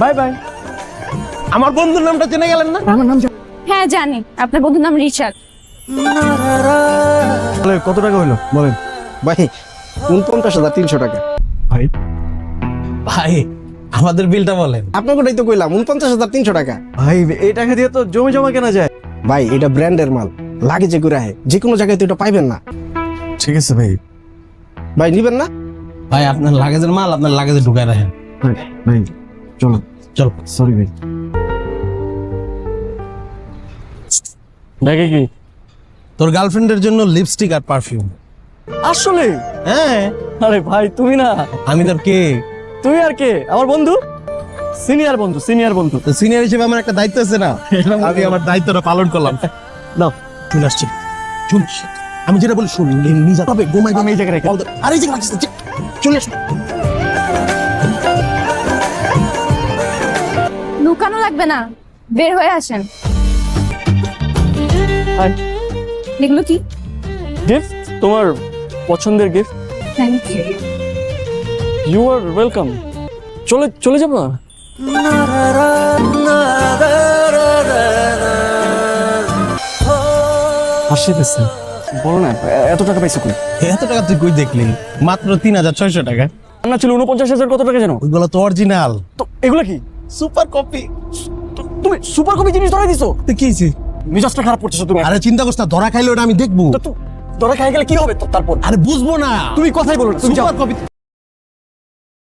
Bye bye. আমার বন্ধুর নামটা জেনে গেলেন না? আমার নাম হ্যাঁ জানি, আপনার বন্ধুর নাম রিচার্ড। কত টাকা হইলো বলেন? ভাই ৪৯,৩০০ টাকা। ভাই ভাই আমাদের বিলটা বলেন। আপনাকেই তো কইলাম ৪৯,৩০০ টাকা। ভাই এই টাকা দিয়ে তো জমি জমা কেনা যায়। ভাই এটা ব্র্যান্ডের মাল, লাগে যে করে আহে, যে কোনো জায়গায় তো এটা পাইবেন না। ঠিক আছে ভাই। ভাই নিবেন না? ভাই আপনার লাগেজের মাল আপনার লাগেজে ঢুকায় রাখেন। ভাই ভাই চলো চল। সরি ভাই। দেখে কি? তোর গার্লফ্রেন্ডের জন্য লিপস্টিক আর পারফিউম। আসলে? হ্যাঁ। আরে ভাই তুমি না, আমি তোর কে? তুমি আর কে? আমার বন্ধু, সিনিয়র বন্ধু, সিনিয়র বন্ধু। তো সিনিয়র হিসেবে আমার একটা দায়িত্ব আছে না, আমি আমার দায়িত্বটা পালন করলাম। নাও চলে আসছি, চলে আসছি। আমি যেটা বলি শুন, নিয়ে যা তবে ঘুমাই আমি এই জায়গায় রেখে। আর এই জায়গায় রাখিস না, চলে আস। লুকানো লাগবে না, বের হয়ে আসেন। হাই, এগুলো কি? গিফট, তোমার পছন্দের gift. Thank you. You are welcome. চলে যাবো না? হাসিতেছে, বলো না এত টাকা পাইছো কই? এত টাকা তুই কই দেখলি? মাত্র ৩৬০০ টাকা। না ছিল ৪৯,০০০। কত টাকা জানো? ওইগুলো তো অরিজিনাল, তো এগুলো কি? Super copy. তুমি সুপার কপি জিনিস ধরাই দিছো? তুই কি হইছে? মেজাজটা খারাপ করতেছো তুমি। আরে চিন্তা করছ না, ধরা খাইলে ওটা আমি দেখবো। তো ধরা খাই গেলে কি হবে তো তারপর? আরে বুঝবো না, তুমি কথাই বলো না, তুমি যাও। Super copy.